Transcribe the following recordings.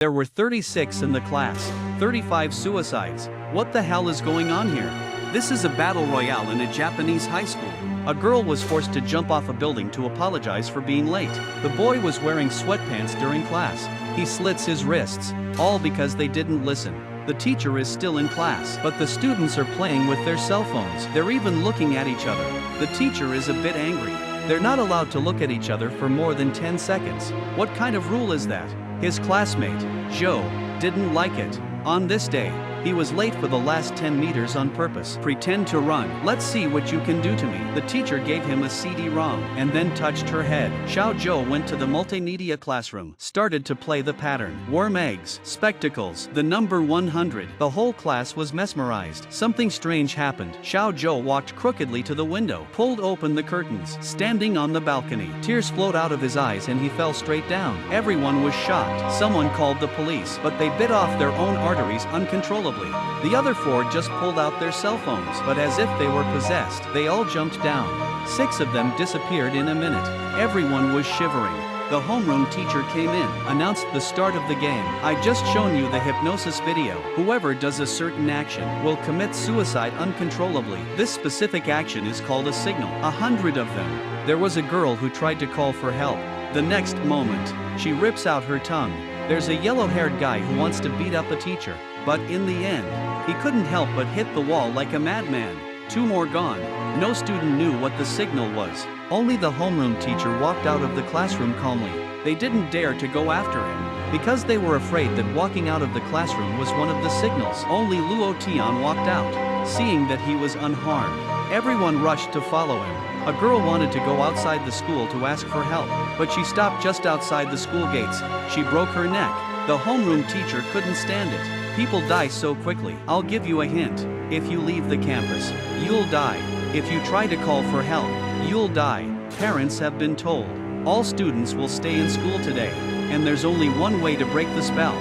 There were 36 in the class, 35 suicides. What the hell is going on here? This is a battle royale in a Japanese high school. A girl was forced to jump off a building to apologize for being late. The boy was wearing sweatpants during class. He slits his wrists, all because they didn't listen. The teacher is still in class, but the students are playing with their cell phones. They're even looking at each other. The teacher is a bit angry. They're not allowed to look at each other for more than 10 seconds. What kind of rule is that? His classmate, Joe, didn't like it. On this day, he was late for the last 10 meters on purpose. Pretend to run. Let's see what you can do to me. The teacher gave him a CD-ROM and then touched her head. Xiao Zhou went to the multimedia classroom, started to play the pattern. Worm eggs, spectacles, the number 100. The whole class was mesmerized. Something strange happened. Xiao Zhou walked crookedly to the window, pulled open the curtains, standing on the balcony. Tears flowed out of his eyes and he fell straight down. Everyone was shocked. Someone called the police, but they bit off their own arteries uncontrollably. The other 4 just pulled out their cell phones, but as if they were possessed, they all jumped down. 6 of them disappeared in a minute. Everyone was shivering. The homeroom teacher came in, announced the start of the game. I just shown you the hypnosis video. Whoever does a certain action will commit suicide uncontrollably. This specific action is called a signal. 100 of them. There was a girl who tried to call for help. The next moment, she rips out her tongue. There's a yellow-haired guy who wants to beat up a teacher. But in the end, he couldn't help but hit the wall like a madman. 2 more gone. No student knew what the signal was. Only the homeroom teacher walked out of the classroom calmly. They didn't dare to go after him, because they were afraid that walking out of the classroom was one of the signals. Only Luo Tian walked out, seeing that he was unharmed. Everyone rushed to follow him. A girl wanted to go outside the school to ask for help, but she stopped just outside the school gates. She broke her neck. The homeroom teacher couldn't stand it. People die so quickly. I'll give you a hint. If you leave the campus, you'll die. If you try to call for help, you'll die. Parents have been told. All students will stay in school today, and there's only one way to break the spell.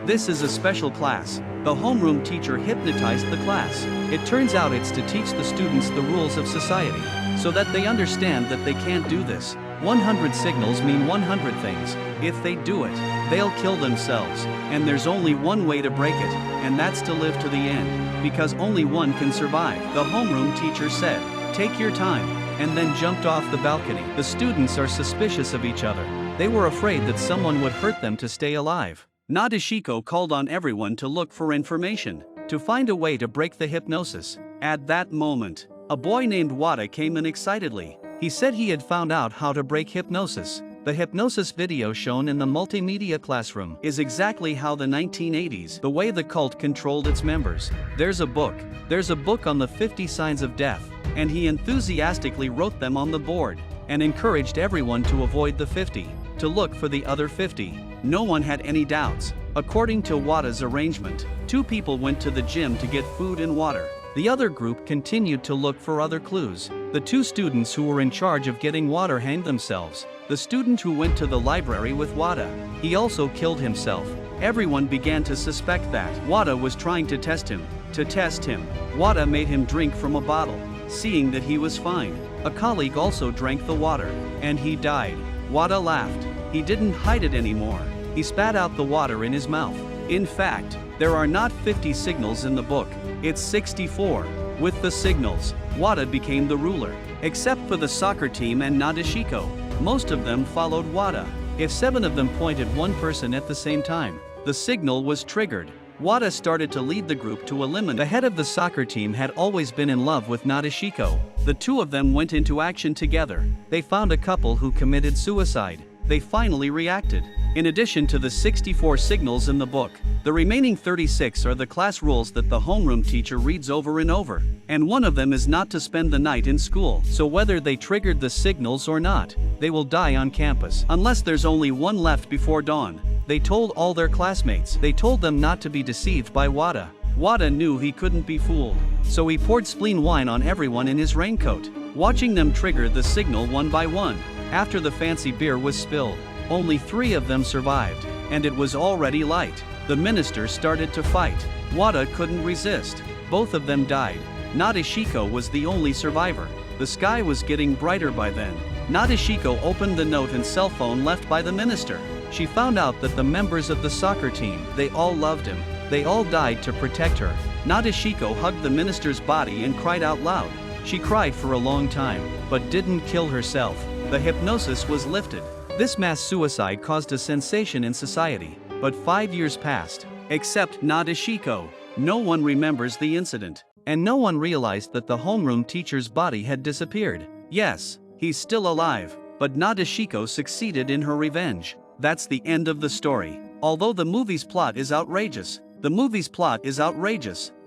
This is a special class. The homeroom teacher hypnotized the class. It turns out it's to teach the students the rules of society, so that they understand that they can't do this. 100 signals mean 100 things. If they do it, they'll kill themselves. And there's only one way to break it, and that's to live to the end, because only one can survive. The homeroom teacher said, "Take your time," and then jumped off the balcony. The students are suspicious of each other. They were afraid that someone would hurt them to stay alive. Nadeshiko called on everyone to look for information, to find a way to break the hypnosis. At that moment, a boy named Wada came in excitedly. He said he had found out how to break hypnosis. The hypnosis video shown in the multimedia classroom is exactly how the 1980s, the way the cult controlled its members. There's a book on the 50 signs of death, and he enthusiastically wrote them on the board, and encouraged everyone to avoid the 50, to look for the other 50. No one had any doubts. According to Wada's arrangement, 2 people went to the gym to get food and water. The other group continued to look for other clues. The 2 students who were in charge of getting water hanged themselves. The student who went to the library with Wada, he also killed himself. Everyone began to suspect that Wada was trying to test him. Wada made him drink from a bottle. Seeing that he was fine, a colleague also drank the water, and he died. Wada laughed. He didn't hide it anymore. He spat out the water in his mouth. In fact, there are not 50 signals in the book. It's 64. With the signals, Wada became the ruler. Except for the soccer team and Nadeshiko. Most of them followed Wada. If 7 of them pointed one person at the same time, the signal was triggered. Wada started to lead the group to eliminate. The head of the soccer team had always been in love with Nadeshiko. The 2 of them went into action together. They found a couple who committed suicide. They finally reacted. In addition to the 64 signals in the book, the remaining 36 are the class rules that the homeroom teacher reads over and over. And one of them is not to spend the night in school. So whether they triggered the signals or not, they will die on campus. Unless there's only one left before dawn. They told all their classmates. They told them not to be deceived by Wada. Wada knew he couldn't be fooled. So he poured spleen wine on everyone in his raincoat, watching them trigger the signal one by one. After the fancy beer was spilled, only 3 of them survived, and it was already light. The minister started to fight. Wada couldn't resist. Both of them died. Nadeshiko was the only survivor. The sky was getting brighter by then. Nadeshiko opened the note and cell phone left by the minister. She found out that the members of the soccer team, they all loved him. They all died to protect her. Nadeshiko hugged the minister's body and cried out loud. She cried for a long time, but didn't kill herself. The hypnosis was lifted. This mass suicide caused a sensation in society, but 5 years passed. Except Nadeshiko. No one remembers the incident, and no one realized that the homeroom teacher's body had disappeared. Yes, he's still alive, but Nadeshiko succeeded in her revenge. That's the end of the story. Although the movie's plot is outrageous,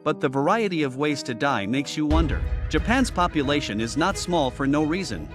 but the variety of ways to die makes you wonder. Japan's population is not small for no reason.